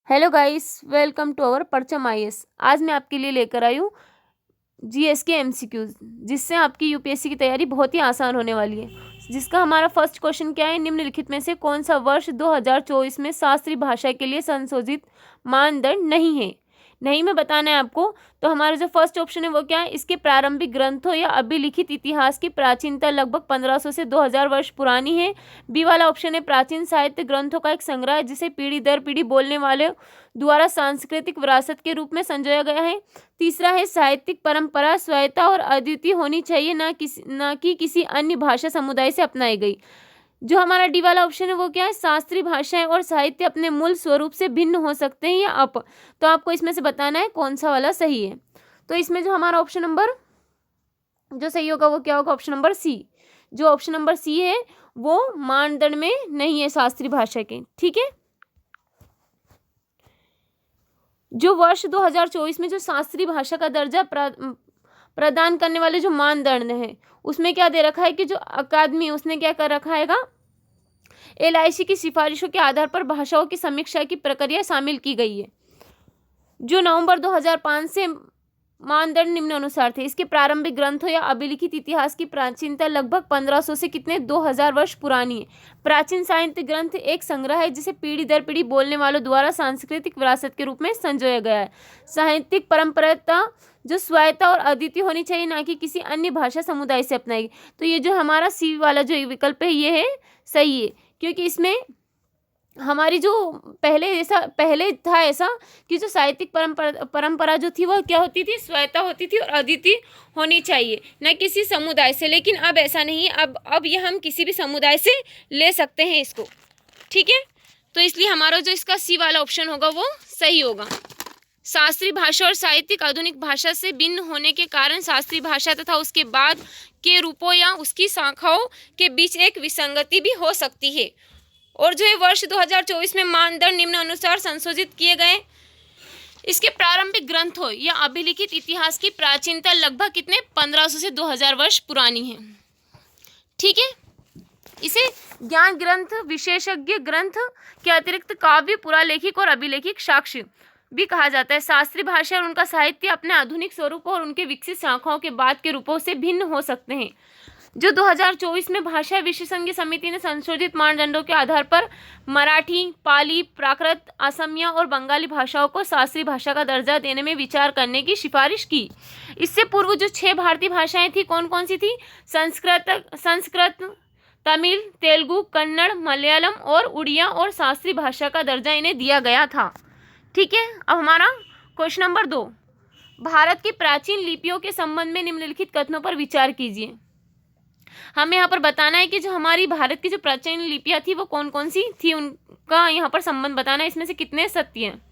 Hello guys, welcome to our Parcham IAS. आज मैं आपके लिए लेकर आई हूँ जीएस के एमसीक्यूज, जिससे आपकी यूपीएससी की तैयारी बहुत ही आसान होने वाली है। जिसका हमारा फर्स्ट क्वेश्चन क्या है, निम्नलिखित में से कौन सा वर्ष 2024 में शास्त्रीय भाषा के लिए संशोधित मानदंड नहीं है। नहीं में बताना है आपको। तो हमारा जो फर्स्ट ऑप्शन है वो क्या है, इसके प्रारंभिक ग्रंथों या अभिलिखित इतिहास की प्राचीनता लगभग 1500 से 2000 वर्ष पुरानी है। बी वाला ऑप्शन है प्राचीन साहित्य ग्रंथों का एक संग्रह है जिसे पीढ़ी दर पीढ़ी बोलने वाले द्वारा सांस्कृतिक विरासत के रूप में संजोया गया है। तीसरा है साहित्यिक परंपरा स्वायत्ता और अद्वितीय होनी चाहिए, ना कि किसी अन्य भाषा समुदाय से अपनाई गई। जो हमारा डी वाला ऑप्शन है वो क्या है, शास्त्रीय भाषाएं और साहित्य अपने मूल स्वरूप से भिन्न हो सकते हैं या अप। तो आपको इसमें से बताना है कौन सा वाला सही है। तो इसमें जो हमारा ऑप्शन नंबर जो सही होगा वो क्या होगा, ऑप्शन नंबर सी। जो ऑप्शन नंबर सी है वो मानदंड में नहीं है शास्त्रीय भाषा के। ठीक है। जो वर्ष 2024 में जो शास्त्रीय भाषा का दर्जा प्रदान करने वाले जो मानदंड है उसमें क्या दे रखा है कि जो अकादमी उसने क्या कर रखा है, एलआईसी की सिफारिशों के आधार पर भाषाओं की समीक्षा की प्रक्रिया शामिल की गई है। जो नवंबर 2005 से मानदंड निम्नानुसार थे। इसके प्रारंभिक ग्रंथों या अभिलिखित इतिहास की प्राचीनता लगभग 1500 से कितने 2000 वर्ष पुरानी है। प्राचीन साहित्य ग्रंथ एक संग्रह है जिसे पीढ़ी दर पीढ़ी बोलने वालों द्वारा सांस्कृतिक विरासत के रूप में संजोया गया है। साहित्यिक परंपरा जो स्वायत्ता और अद्वितीय होनी चाहिए, ना कि किसी अन्य भाषा समुदाय से अपनाएगी। तो ये जो हमारा सी वाला जो विकल्प है ये है सही है, क्योंकि इसमें हमारी जो पहले था ऐसा कि जो साहित्यिक परंपरा जो थी वह क्या होती थी, स्वायत्ता होती थी और अद्वितीय होनी चाहिए, न किसी समुदाय से। लेकिन अब ऐसा नहीं है, अब ये हम किसी भी समुदाय से ले सकते हैं इसको। ठीक है। तो इसलिए हमारा जो इसका सी वाला ऑप्शन होगा वो सही होगा। शास्त्रीय भाषा और साहित्यिक आधुनिक भाषा से भिन्न होने के कारण शास्त्रीय भाषा तथा उसके बाद के रूपों या उसकी शाखाओं के बीच एक विसंगति भी हो सकती है। और जो है वर्ष 2024 में मानदंड निम्न अनुसार संशोधित किए गए। इसके प्रारंभिक ग्रंथों या अभिलिखित इतिहास की प्राचीनता लगभग कितने 1500 से 2000 वर्ष पुरानी है। ठीक है। इसे ज्ञान ग्रंथ, विशेषज्ञ ग्रंथ के अतिरिक्त काव्य, पुरालेखिक और अभिलेखिक साक्ष्य भी कहा जाता है। शास्त्रीय भाषा और उनका साहित्य अपने आधुनिक स्वरूपों और उनके विकसित शाखाओं के बाद के रूपों से भिन्न हो सकते हैं। जो 2024 में भाषा विशेषज्ञ समिति ने संशोधित मानदंडों के आधार पर मराठी, पाली, प्राकृत, असमिया और बंगाली भाषाओं को शास्त्रीय भाषा का दर्जा देने में विचार करने की सिफारिश की। इससे पूर्व जो 6 भारतीय भाषाएं थी, कौन कौन सी थी, संस्कृत, तमिल, तेलुगु, कन्नड़, मलयालम और उड़िया और शास्त्रीय भाषा का दर्जा इन्हें दिया गया था। ठीक है। अब हमारा क्वेश्चन नंबर 2, भारत की प्राचीन लिपियों के संबंध में निम्नलिखित कथनों पर विचार कीजिए। हमें यहाँ पर बताना है कि जो हमारी भारत की जो प्राचीन लिपियां थी वो कौन कौन सी थी, उनका यहाँ पर संबंध बताना है, इसमें से कितने सत्य हैं।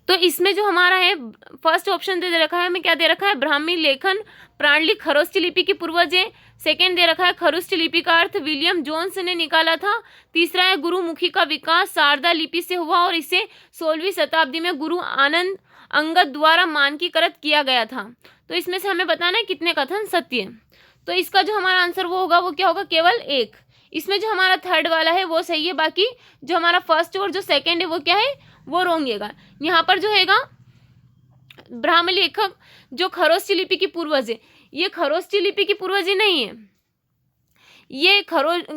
तो इसमें जो हमारा है फर्स्ट ऑप्शन दे रखा है, हमें क्या दे रखा है, ब्राह्मी लेखन प्रणाली खरोष्ठी लिपि की पूर्वज है। सेकेंड दे रखा है खरोष्ठी लिपि का अर्थ विलियम जोन्स ने निकाला था। तीसरा है गुरुमुखी का विकास शारदा लिपि से हुआ और इसे 16वीं शताब्दी में गुरु आनंद अंगद द्वारा मानकीकृत किया गया था। तो इसमें से हमें बताना है कितने कथन सत्य है। तो इसका जो हमारा आंसर वो होगा वो क्या होगा, केवल एक। इसमें जो हमारा थर्ड वाला है वो सही है, बाकी जो हमारा फर्स्ट और जो सेकेंड है वो क्या है, वो रॉन्ग है। यहाँ पर जो हैगा ब्राह्मी लेखक जो खरोष्ठी लिपि की पूर्वज है, ये खरोष्ठी लिपि की पूर्वज ही नहीं है। ये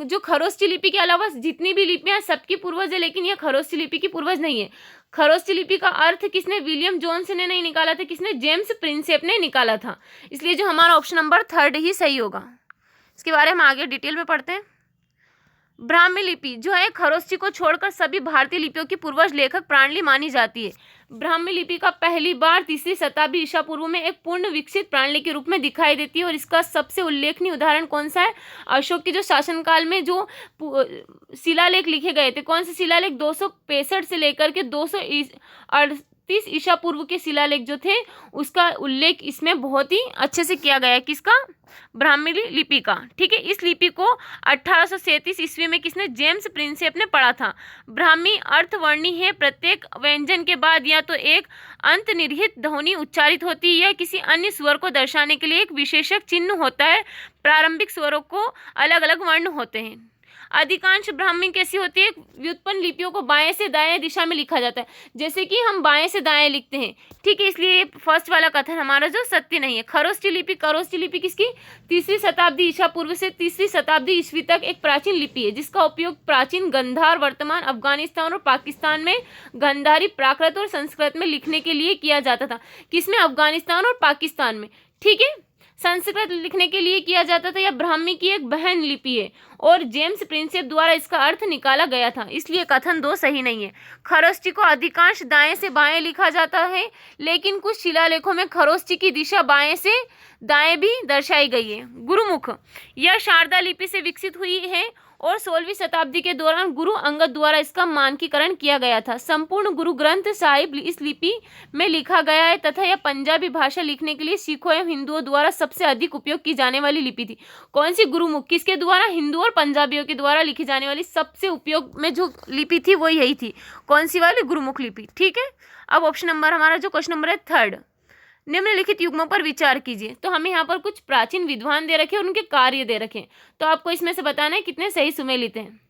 जो खरोष्ठी लिपि के अलावा जितनी भी लिपियां सबकी पूर्वज है, लेकिन ये खरोष्ठी लिपि की पूर्वज नहीं है। खरोष्ठी लिपि का अर्थ किसने, विलियम जोन्स ने नहीं निकाला था, किसने, जेम्स प्रिंसेप ने निकाला था। इसलिए जो हमारा ऑप्शन नंबर थर्ड ही सही होगा। इसके बारे में आगे डिटेल में पढ़ते हैं। ब्राह्मी लिपि जो है खरोष्ठी को छोड़कर सभी भारतीय लिपियों की पूर्वज लेखक प्रणाली मानी जाती है। ब्राह्मी लिपि का पहली बार 3री शताब्दी ईसा पूर्व में एक पूर्ण विकसित प्रणाली के रूप में दिखाई देती है। और इसका सबसे उल्लेखनीय उदाहरण कौन सा है, अशोक के जो शासनकाल में जो शिलालेख लिखे गए थे, कौन से शिलालेख, 265 से लेकर के 238 ईसा पूर्व के शिलालेख जो थे उसका उल्लेख इसमें बहुत ही अच्छे से किया गया है। किसका, ब्राह्मी लिपि का। ठीक है। इस लिपि को 1837 ईस्वी में किसने, जेम्स प्रिंसेप ने पढ़ा था। ब्राह्मी अर्थवर्णी है, प्रत्येक व्यंजन के बाद या तो एक अंतर्निहित ध्वनि उच्चारित होती है या किसी अन्य स्वर को दर्शाने के लिए एक विशेषक चिन्ह होता है। प्रारंभिक स्वरों को अलग अलग वर्ण होते हैं। अधिकांश ब्राह्मी कैसी होती है, व्युत्पन्न लिपियों को बाएं से दाएं दिशा में लिखा जाता है, जैसे कि हम बाएं से दाएं लिखते हैं, ठीक है, इसलिए फर्स्ट वाला कथन हमारा जो सत्य नहीं है। खरोष्ठी लिपि किसकी, 3वीं शताब्दी ईसा पूर्व से 3वीं शताब्दी ईस्वी तक एक प्राचीन लिपि है, जिसका उपयोग प्राचीन गंधार, वर्तमान अफगानिस्तान और पाकिस्तान में गंधारी, प्राकृत और संस्कृत में लिखने के लिए किया जाता था। किसमें, अफगानिस्तान और पाकिस्तान में, ठीक है, संस्कृत लिखने के लिए किया जाता था। यह ब्राह्मी की एक बहन लिपि है और जेम्स प्रिंसेप द्वारा इसका अर्थ निकाला गया था, इसलिए कथन 2 सही नहीं है। खरोष्ठी को अधिकांश दाएं से बाएं लिखा जाता है, लेकिन कुछ शिलालेखों में खरोष्ठी की दिशा बाएं से दाएं भी दर्शाई गई है। गुरुमुख, यह शारदा लिपि से विकसित हुई है और 16वीं शताब्दी के दौरान गुरु अंगद द्वारा इसका मानकीकरण किया गया था। संपूर्ण गुरु ग्रंथ साहिब इस लिपि में लिखा गया है तथा यह पंजाबी भाषा लिखने के लिए सिखों एवं हिंदुओं द्वारा सबसे अधिक उपयोग की जाने वाली लिपि थी। कौन सी, गुरुमुख, किसके द्वारा, हिंदू और पंजाबियों के द्वारा लिखी जाने वाली सबसे उपयोग में जो लिपि थी वो यही थी। कौन सी वाली, गुरुमुख लिपि, ठीक है। अब ऑप्शन नंबर हमारा जो क्वेश्चन नंबर है 3, निम्नलिखित युग्मों पर विचार कीजिए। तो हमें यहाँ पर कुछ प्राचीन विद्वान दे रखे और उनके कार्य दे रखे, तो आपको इसमें से बताना है कितने सही सुमेलित हैं।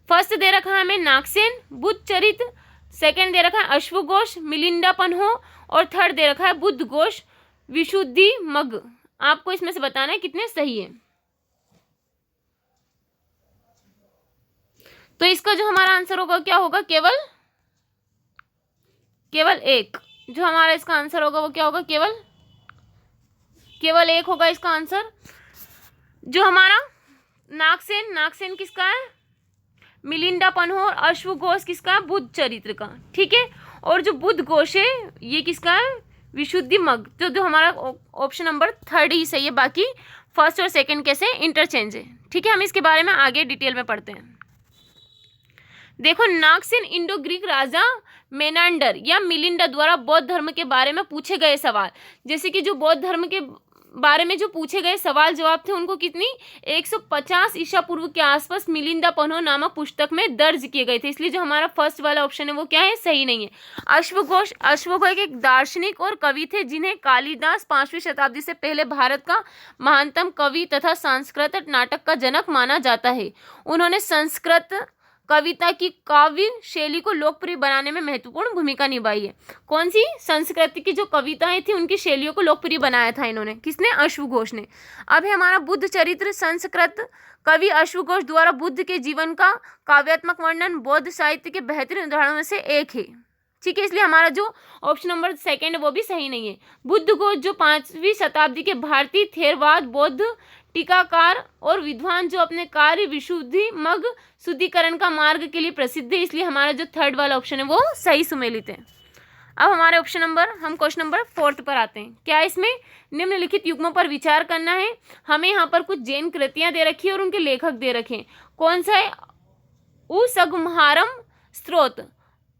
फर्स्ट दे रखा है हमें नागसेन, बुद्धचरित, सेकंड दे रखा है अश्वघोष, मिलिंडा पन्हो, और थर्ड दे रखा है बुद्धघोष, विशुद्धि मग। आपको इसमें से बताना है कितने सही है। तो इसका जो हमारा आंसर होगा क्या होगा, केवल एक। जो हमारा इसका आंसर होगा वो क्या होगा, केवल एक होगा इसका आंसर। जो हमारा नागसेन किसका है, मिलिंडा पन्हो, और अश्वघोष किसका है, बुद्ध चरित्र का, ठीक है। और जो बुद्धघोष है ये किसका है, विशुद्धि मग। तो जो हमारा ऑप्शन नंबर 3 ही सही है, बाकी फर्स्ट और सेकंड कैसे इंटरचेंज है, ठीक है। हम इसके बारे में आगे डिटेल में पढ़ते हैं। देखो, नागसेन इंडो ग्रीक राजा मेनांडर या मिलिंडा द्वारा बौद्ध धर्म के बारे में पूछे गए सवाल, जैसे कि जो बौद्ध धर्म के बारे में जो पूछे गए सवाल जवाब थे उनको कितनी 150 ईसा पूर्व के आसपास मिलिंदा पन्हो नामक पुस्तक में दर्ज किए गए थे, इसलिए जो हमारा फर्स्ट वाला ऑप्शन है वो क्या है, सही नहीं है। अश्वघोष एक दार्शनिक और कवि थे जिन्हें कालिदास 5वीं शताब्दी से पहले भारत का महानतम कवि तथा सांस्कृतिक नाटक का जनक माना जाता है। उन्होंने संस्कृत कविता की काव्य शैली को लोकप्रिय बनाने में महत्वपूर्ण भूमिका निभाई है। कौन सी, संस्कृत की जो कविताएं थी उनकी शैलियों को लोकप्रिय बनाया था इन्होंने, किसने, अश्वघोष ने। अब है हमारा बुद्ध चरित्र। संस्कृत कवि अश्वघोष द्वारा बुद्ध के जीवन का काव्यात्मक वर्णन बौद्ध साहित्य के बेहतरीन उदाहरणों में से एक है, ठीक है, इसलिए हमारा जो ऑप्शन नंबर 2 वो भी सही नहीं है। बुद्धघोष जो 5वीं शताब्दी के भारतीय थेरवाद बौद्ध टीकाकार और विद्वान जो अपने कार्य विशुद्धि मग शुद्धिकरण का मार्ग के लिए प्रसिद्ध है, इसलिए हमारा जो 3rd वाला ऑप्शन है वो सही सुमेलित है। अब हमारे हम क्वेश्चन नंबर 4 पर आते हैं। क्या इसमें निम्नलिखित युग्मों पर विचार करना है। हमें यहाँ पर कुछ जैन कृतियां दे रखी है और उनके लेखक दे रखे हैं। कौन सा है, उसगमहारम स्त्रोत,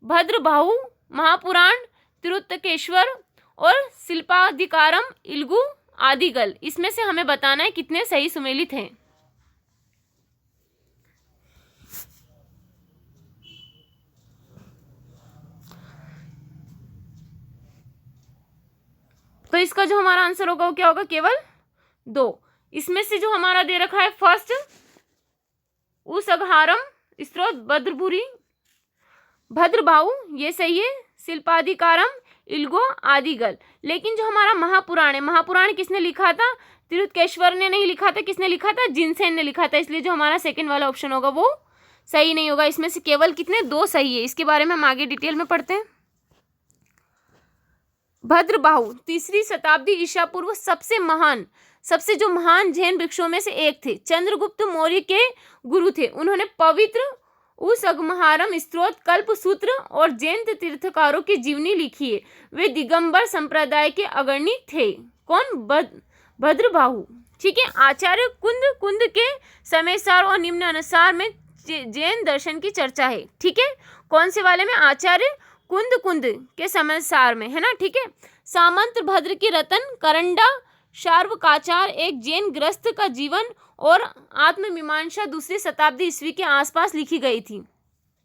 भद्रबाहु महापुराण, तिरुत्तकेश्वर और शिल्पाधिकारम इल्गु आदिगल। इसमें से हमें बताना है कितने सही सुमेलित हैं। तो इसका जो हमारा आंसर होगा वो क्या होगा, केवल 2। इसमें से जो हमारा दे रखा है फर्स्ट उसगहारम स्त्रोत भद्रबाहु ये सही है, शिल्पाधिकारम इल्गो आदिगल। लेकिन जो हमारा महापुराण है, महापुराण किसने लिखा था, तिरुत्केश्वर ने नहीं लिखा था, किसने लिखा था, जिनसेन ने लिखा था, इसलिए जो हमारा 2nd वाला ऑप्शन होगा वो सही नहीं होगा। इसमें से केवल कितने 2 सही है। इसके बारे में हम आगे डिटेल में पढ़ते हैं। भद्रबाहु 3री शताब्दी ईसा पूर्व सबसे जो महान जैन वृक्षों में से एक थे। चंद्रगुप्त मौर्य के गुरु थे। उन्होंने पवित्र उसगमहारम स्त्रोत, कल्पसूत्र और जैन तीर्थकारों की जीवनी लिखी है। वे दिगंबर संप्रदाय के अग्रणी थे। कौन, भद्रबाहु, ठीक है। आचार्य कुंद के समयसार और निम्न अनुसार में जैन दर्शन की चर्चा है, ठीक है। कौन से वाले में, आचार्य कुंद के समयसार में, है ना, ठीक है। सामंत भद्र की रतन करंडा शार्वकाचार एक जैन ग्रस्त का जीवन और आत्ममीमांसा 2री शताब्दी ईस्वी के आसपास लिखी गई थी।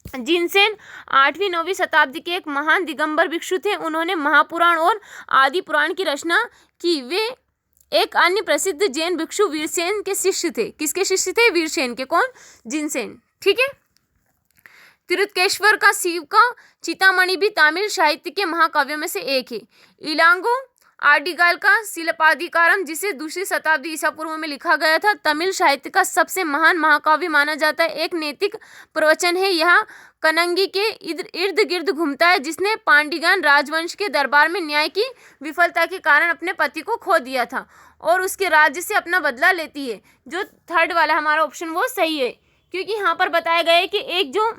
जिनसेन 8वीं-9वीं शताब्दी के एक महान दिगंबर भिक्षु थे। उन्होंने महापुराण और आदि पुराण की रचना की। वे एक अन्य प्रसिद्ध जैन भिक्षु वीरसेन के शिष्य थे। किसके शिष्य थे? वीरसेन के। कौन? जिनसेन। ठीक है। तिरुत्केश्वर का शिव का चितामणि भी तमिल साहित्य के महाकाव्यों में से एक है। इलांगो आडिगाल का शिल्पाधिकारम, जिसे दूसरी शताब्दी ईसा पूर्व में लिखा गया था, तमिल साहित्य का सबसे महान महाकाव्य माना जाता है। एक नैतिक प्रवचन है। यह कनंगी के इर्द गिर्द घूमता है, जिसने पांडियान राजवंश के दरबार में न्याय की विफलता के कारण अपने पति को खो दिया था और उसके राज्य से अपना बदला लेती है। जो थर्ड वाला हमारा ऑप्शन वो सही है, क्योंकि यहाँ पर बताया गया है कि एक जो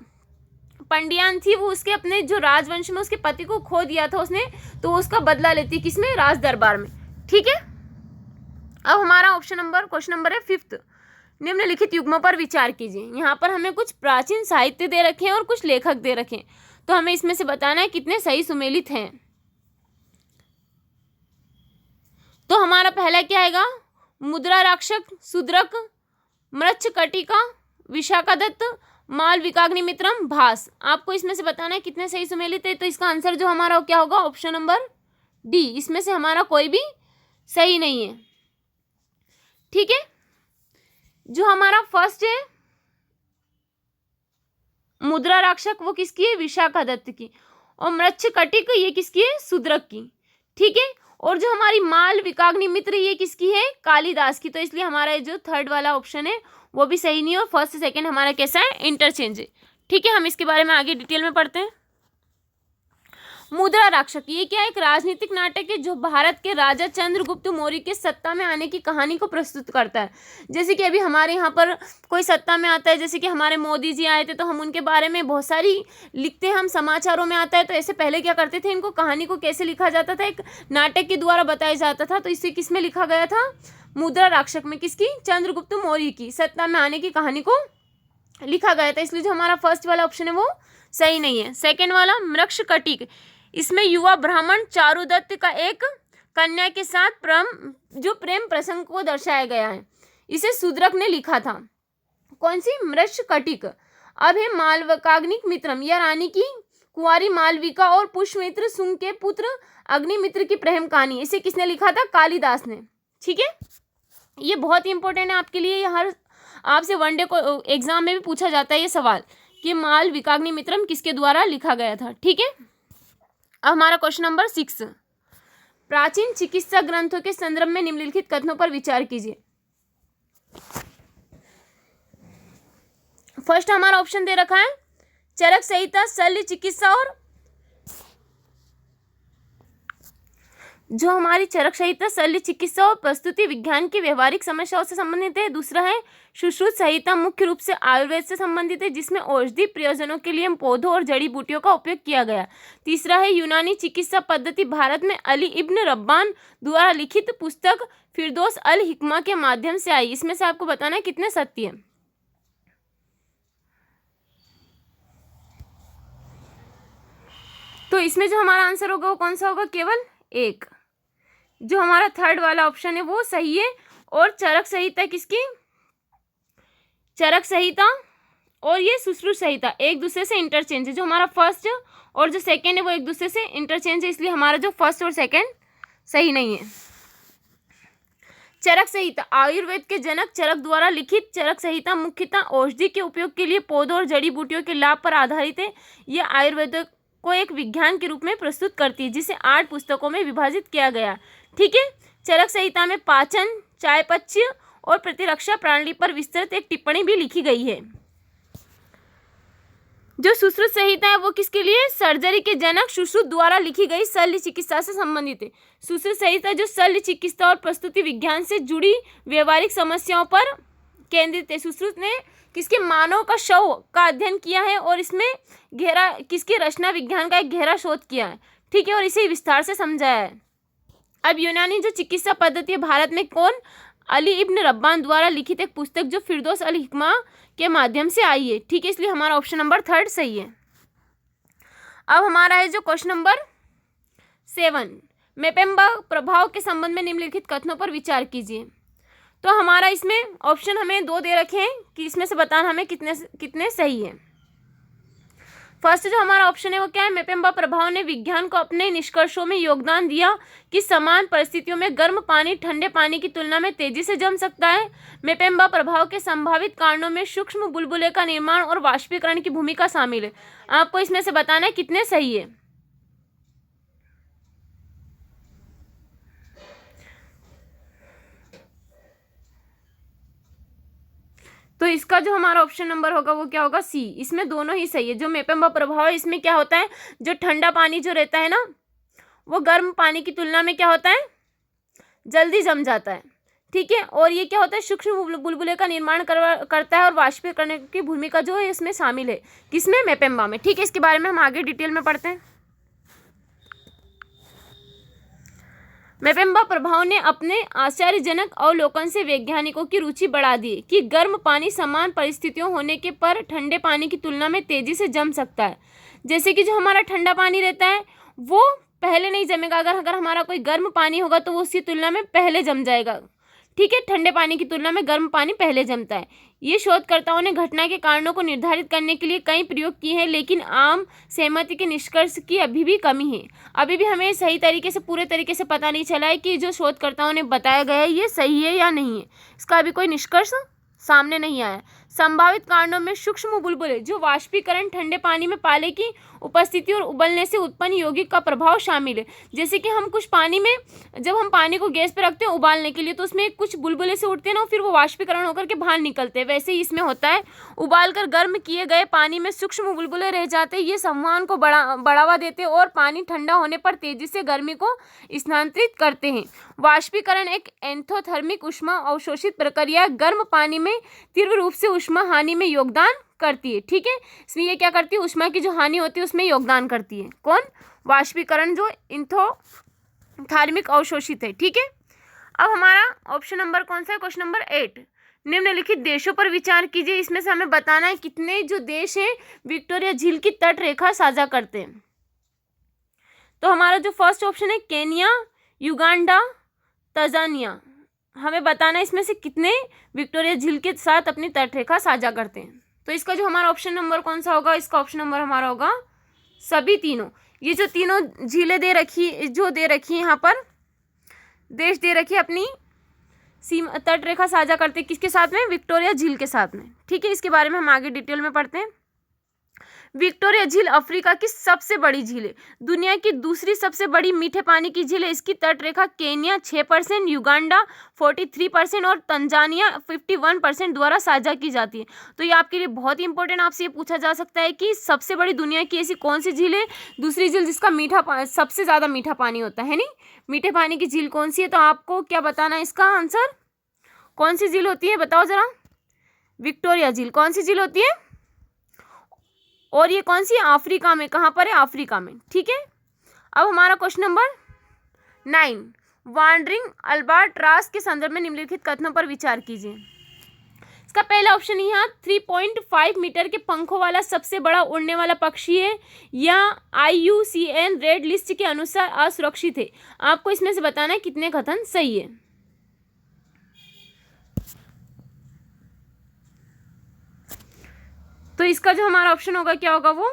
पंडियान थी वो उसके अपने जो राजवंश में उसके पति को खो दिया था उसने, तो उसका बदला लेती किसमें? राज दरबार में। ठीक है। अब हमारा क्वेश्चन नंबर है 5th। निम्नलिखित युग्मों पर विचार कीजिए। यहाँ पर हमें कुछ प्राचीन साहित्य दे रखे हैं और कुछ लेखक दे रखे हैं, तो हमें इसमें से बताना है कितने सही सुमेलित हैं। तो हमारा पहला क्या आएगा? मुद्रा राक्षक, शूद्रक, मृच्छकटिका, विशाखादत्त, मालविकाग्निमित्रम, भास। आपको इसमें से बताना है कितने सही सुमेलित है। तो इसका आंसर जो हमारा क्या होगा? Option number D. इसमें से हमारा कोई भी सही नहीं है। ठीक है। जो हमारा फर्स्ट है मुद्रा राक्षक, वो किसकी है? विशाखादत्त की। और मृच्छकटिक ये किसकी है? शूद्रक की। ठीक है। और जो हमारी मालविकाग्निमित्र ये किसकी है? कालिदास की। तो इसलिए हमारा जो थर्ड वाला ऑप्शन है वो भी सही नहीं है, और फर्स्ट सेकंड हमारा कैसा है? इंटरचेंज है। ठीक है। हम इसके बारे में आगे डिटेल में पढ़ते हैं। मुद्रा राक्षक ये क्या? एक राजनीतिक नाटक है जो भारत के राजा चंद्रगुप्त मौर्य के सत्ता में आने की कहानी को प्रस्तुत करता है। जैसे कि अभी हमारे यहाँ पर कोई सत्ता में आता है, जैसे कि हमारे मोदी जी आए थे तो हम उनके बारे में बहुत सारी लिखते हैं, हम समाचारों में आता है। तो ऐसे पहले क्या करते थे, इनको कहानी को कैसे लिखा जाता था? एक नाटक के द्वारा बताया जाता था। तो इसे किस में लिखा गया था? मुद्रा राक्षक में। किसकी? चंद्रगुप्त मौर्य की सत्ता में आने की कहानी को लिखा गया था। इसलिए जो हमारा फर्स्ट वाला ऑप्शन है वो सही नहीं है। सेकेंड वाला मृच्छकटिक, इसमें युवा ब्राह्मण चारुदत्त का एक कन्या के साथ प्रेम प्रसंग को दर्शाया गया है। इसे शूद्रक ने लिखा था। कौन सी? मृच्छकटिक। अब है मालविकाग्निक मित्रम, यह रानी की कुंवारी मालविका और पुष्यमित्र सुंग के पुत्र अग्निमित्र की प्रेम कहानी। इसे किसने लिखा था? कालिदास ने। ठीक है। ये बहुत ही इंपॉर्टेंट है आपके लिए। ये हर आपसे वनडे को एग्जाम में भी पूछा जाता है ये सवाल कि मालविकाग्निमित्रम किसके द्वारा लिखा गया था। ठीक है। अब हमारा क्वेश्चन नंबर 6। प्राचीन चिकित्सा ग्रंथों के संदर्भ में निम्नलिखित कथनों पर विचार कीजिए। फर्स्ट हमारा ऑप्शन दे रखा है चरक संहिता, शल्य चिकित्सा, और जो हमारी चरक संहिता शल्य चिकित्सा और प्रस्तुति विज्ञान की व्यवहारिक समस्याओं से संबंधित है। दूसरा है सुश्रुत संहिता, मुख्य रूप से आयुर्वेद से संबंधित है, जिसमें औषधि प्रयोजनों के लिए पौधों और जड़ी बूटियों का उपयोग किया गया। तीसरा है यूनानी चिकित्सा पद्धति, भारत में अली इब्न रब्बान द्वारा लिखित पुस्तक फिरदौस अल हिकमा के माध्यम से आई। इसमें से आपको बताना है कितने सत्य है। तो इसमें जो हमारा आंसर होगा वो कौन सा होगा? केवल एक। जो हमारा थर्ड वाला ऑप्शन है वो सही है। और चरक संहिता किसकी? चरक संहिता और ये सुश्रुत संहिता एक दूसरे से इंटरचेंज है। जो हमारा फर्स्ट और जो सेकंड है वो एक दूसरे से इंटरचेंज है, इसलिए हमारा जो फर्स्ट और सेकंड सही नहीं है। चरक संहिता आयुर्वेद के जनक चरक द्वारा लिखित चरक संहिता मुख्यतः औषधि के उपयोग के लिए पौधों और जड़ी बूटियों के लाभ पर आधारित है। यह आयुर्वेद को एक विज्ञान के रूप में प्रस्तुत करती है, जिसे 8 पुस्तकों में विभाजित किया गया। ठीक है। चरक संहिता में पाचन, चयापचय और प्रतिरक्षा प्रणाली पर विस्तृत एक टिप्पणी भी लिखी गई है। जो सुश्रुत संहिता है वो किसके लिए? सर्जरी के जनक सुश्रुत द्वारा लिखी गई शल्य चिकित्सा से संबंधित है। सुश्रुत संहिता जो शल्य चिकित्सा और प्रस्तुति विज्ञान से जुड़ी व्यवहारिक समस्याओं पर केंद्रित है। सुश्रुत ने किसके? मानव का शव का अध्ययन किया है और इसमें गहरा किसकी रचना विज्ञान का एक गहरा शोध किया है। ठीक है। और इसे विस्तार से समझाया है। अब यूनानी जो चिकित्सा पद्धति है भारत में कौन? अली इब्न रब्बान द्वारा लिखित एक पुस्तक जो फिरदौस अल हिकमा के माध्यम से आई है। ठीक है। इसलिए हमारा ऑप्शन नंबर 3 सही है। अब हमारा है जो क्वेश्चन नंबर 7, मेपेम्बा प्रभाव के संबंध में निम्नलिखित कथनों पर विचार कीजिए। तो हमारा इसमें ऑप्शन हमें 2 दे रखे हैं कि इसमें से बताना हमें कितने सही है। फर्स्ट जो हमारा ऑप्शन है वो क्या है, मेपेम्बा प्रभाव ने विज्ञान को अपने निष्कर्षों में योगदान दिया कि समान परिस्थितियों में गर्म पानी ठंडे पानी की तुलना में तेजी से जम सकता है। मेपेम्बा प्रभाव के संभावित कारणों में सूक्ष्म बुलबुले का निर्माण और वाष्पीकरण की भूमिका शामिल है। आपको इसमें से बताना है कितने सही है। तो इसका जो हमारा ऑप्शन नंबर होगा वो क्या होगा, सी। इसमें दोनों ही सही है। जो मेपेम्बा प्रभाव है इसमें क्या होता है, जो ठंडा पानी जो रहता है ना वो गर्म पानी की तुलना में क्या होता है, जल्दी जम जाता है। ठीक है, और ये क्या होता है, सूक्ष्म बुलबुले का निर्माण करता है और वाष्पीकरण की भूमिका जो है इसमें शामिल है। किसमें, मेपेम्बा में। ठीक है, इसके बारे में हम आगे डिटेल में पढ़ते हैं। मेपेम्बा प्रभाव ने अपने आश्चर्यजनक अवलोकन से वैज्ञानिकों की रुचि बढ़ा दी कि गर्म पानी समान परिस्थितियों होने के पर ठंडे पानी की तुलना में तेजी से जम सकता है। जैसे कि जो हमारा ठंडा पानी रहता है वो पहले नहीं जमेगा, अगर हमारा कोई गर्म पानी होगा तो वो उसकी तुलना में पहले जम जाएगा। ठीक है, ठंडे पानी की तुलना में गर्म पानी पहले जमता है। ये शोधकर्ताओं ने घटना के कारणों को निर्धारित करने के लिए कई प्रयोग किए हैं, लेकिन आम सहमति के निष्कर्ष की अभी भी कमी है। अभी भी हमें सही तरीके से, पूरे तरीके से पता नहीं चला है कि जो शोधकर्ताओं ने बताया गया है ये सही है या नहीं है। इसका अभी कोई निष्कर्ष सामने नहीं आया। संभावित कारणों में सूक्ष्म बुलबुले, जो वाष्पीकरण, ठंडे पानी में पाले की उपस्थिति और उबलने से उत्पन्न यौगिक का प्रभाव शामिल है। जैसे कि हम कुछ पानी में, जब हम पानी को गैस पे रखते हैं उबालने के लिए, तो उसमें कुछ बुलबुले से उठते हैं ना, फिर वो वाष्पीकरण होकर के बाहर निकलते हैं। वैसे ही इसमें होता है, उबालकर गर्म किए गए पानी में सूक्ष्म बुलबुले रह जाते हैं। ये संवहन को बढ़ावा देते हैं और पानी ठंडा होने पर तेजी से गर्मी को स्थानांतरित करते हैं। वाष्पीकरण एक एंथोथर्मिक ऊष्मा अवशोषित प्रक्रिया, गर्म पानी में तीव्र रूप से ऊष्मा हानि में योगदान करती है। ठीक है, इसमें ये क्या करती है, ऊष्मा की जो हानि होती है उसमें योगदान करती है। कौन, वाष्पीकरण जो एंथोथर्मिक अवशोषित है। ठीक है, अब हमारा ऑप्शन नंबर कौन सा है, क्वेश्चन नंबर 8। निम्नलिखित देशों पर विचार कीजिए, इसमें से हमें बताना है कितने जो देश हैं विक्टोरिया झील की तट रेखा साझा करते हैं। तो हमारा जो फर्स्ट ऑप्शन है केन्या, युगांडा, तंजानिया। हमें बताना है इसमें से कितने विक्टोरिया झील के साथ अपनी तट रेखा साझा करते हैं। तो इसका जो हमारा ऑप्शन नंबर कौन सा होगा, इसका ऑप्शन नंबर हमारा होगा सभी तीनों। ये जो तीनों झीलें दे रखी है यहाँ पर, देश दे रखी है अपनी सीमा तट रेखा साझा करते हैं किसके साथ में, विक्टोरिया झील के साथ में। ठीक है, इसके बारे में हम आगे डिटेल में पढ़ते हैं। विक्टोरिया झील अफ्रीका की सबसे बड़ी झील है। दुनिया की दूसरी सबसे बड़ी मीठे पानी की झील है। इसकी तट रेखा केन्या 6%, युगांडा 43% और तंजानिया 51% द्वारा साझा की जाती है। तो ये आपके लिए बहुत ही इंपॉर्टेंट, आपसे ये पूछा जा सकता है कि सबसे बड़ी दुनिया की ऐसी कौन सी झील है, दूसरी झील जिसका सबसे ज़्यादा मीठा पानी होता है, नहीं, मीठे पानी की झील कौन सी है। तो आपको क्या बताना है, इसका आंसर कौन सी झील होती है, बताओ जरा। विक्टोरिया झील कौन सी झील होती है, और ये कौन सी है, अफ्रीका में। कहाँ पर है, अफ्रीका में। ठीक है, अब हमारा क्वेश्चन नंबर 9, वांडरिंग अल्बाट्रॉस के संदर्भ में निम्नलिखित कथनों पर विचार कीजिए। इसका पहला ऑप्शन यहाँ 3.5 मीटर के पंखों वाला सबसे बड़ा उड़ने वाला पक्षी है, या IUCN रेड लिस्ट के अनुसार असुरक्षित है। आपको इसमें से बताना है कितने कथन सही है। तो इसका जो हमारा ऑप्शन होगा क्या होगा, वो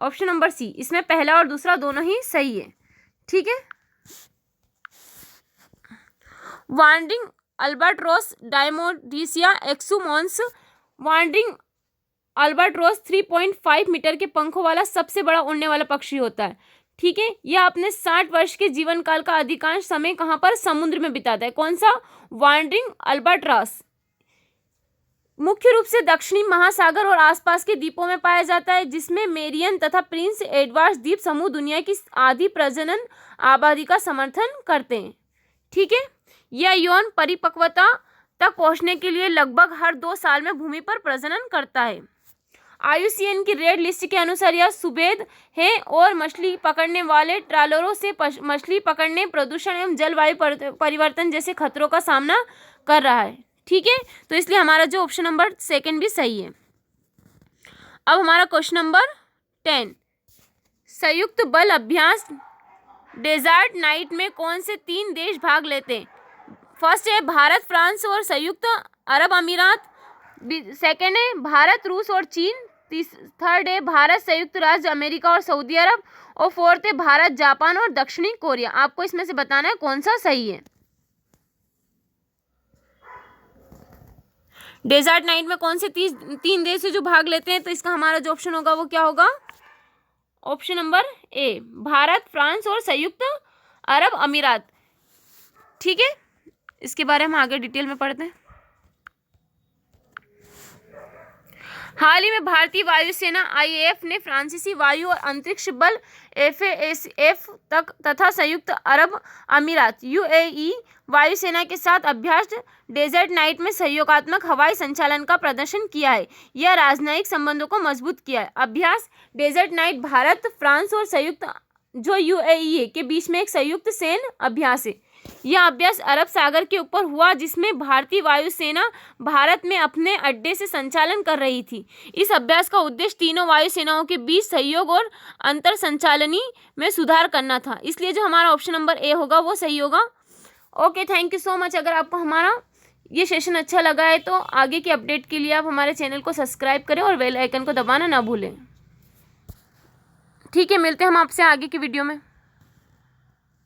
ऑप्शन नंबर सी। इसमें पहला और दूसरा दोनों ही सही है। ठीक है, wandering albatross Diomedea exulans. Wandering albatross 3.5 metre के पंखों वाला सबसे बड़ा उड़ने वाला पक्षी होता है। ठीक है, यह अपने 60 वर्ष के जीवन काल का अधिकांश समय कहाँ पर, समुद्र में बिताता है। कौन सा, वांडरिंग अल्बाट्रॉस। मुख्य रूप से दक्षिणी महासागर और आसपास के द्वीपों में पाया जाता है, जिसमें मेरियन तथा प्रिंस एडवर्ड्स द्वीप समूह दुनिया की आधी प्रजनन आबादी का समर्थन करते हैं। ठीक है, यह यौन परिपक्वता तक पहुंचने के लिए लगभग हर 2 साल में भूमि पर प्रजनन करता है। IUCN की रेड लिस्ट के अनुसार यह सुभेद है और मछली पकड़ने वाले ट्रॉलरों से मछली पकड़ने, प्रदूषण एवं जलवायु परिवर्तन जैसे खतरों का सामना कर रहा है। ठीक है, तो इसलिए हमारा जो ऑप्शन नंबर 2 भी सही है। अब हमारा क्वेश्चन नंबर 10, संयुक्त बल अभ्यास डेजर्ट नाइट में कौन से 3 देश भाग लेते हैं। फर्स्ट है भारत, फ्रांस और संयुक्त अरब अमीरात। सेकंड है भारत, रूस और चीन। थर्ड है भारत, संयुक्त राज्य अमेरिका और सऊदी अरब, और फोर्थ है भारत, जापान और दक्षिणी कोरिया। आपको इसमें से बताना है कौन सा सही है। डेजर्ट नाइट में कौन से 3 देश है जो भाग लेते हैं, तो इसका हमारा जो ऑप्शन होगा वो क्या होगा, option number A, Bharat, France और संयुक्त अरब अमीरात। ठीक है, इसके बारे में आगे डिटेल में पढ़ते हैं। हाल ही में भारतीय वायुसेना आईएएफ ने फ्रांसीसी वायु और अंतरिक्ष बल एफएएफ तथा संयुक्त अरब अमीरात यूएई वायुसेना के साथ अभ्यास डेजर्ट नाइट में सहयोगात्मक हवाई संचालन का प्रदर्शन किया है। यह राजनयिक संबंधों को मजबूत किया है। अभ्यास डेजर्ट नाइट भारत, फ्रांस और संयुक्त जो यूएई है के बीच में एक संयुक्त सैन्य अभ्यास है। यह अभ्यास अरब सागर के ऊपर हुआ, जिसमें भारतीय वायुसेना भारत में अपने अड्डे से संचालन कर रही थी। इस अभ्यास का उद्देश्य तीनों वायुसेनाओं के बीच सहयोग और अंतर संचालनी में सुधार करना था। इसलिए जो हमारा ऑप्शन नंबर ए होगा वो सही होगा। Okay, thank you so much. अगर आपको हमारा ये सेशन अच्छा लगा है तो आगे की अपडेट के लिए आप हमारे चैनल को सब्सक्राइब करें और बेल आइकन को दबाना ना भूलें। ठीक है, मिलते हैं हम आपसे आगे की वीडियो में।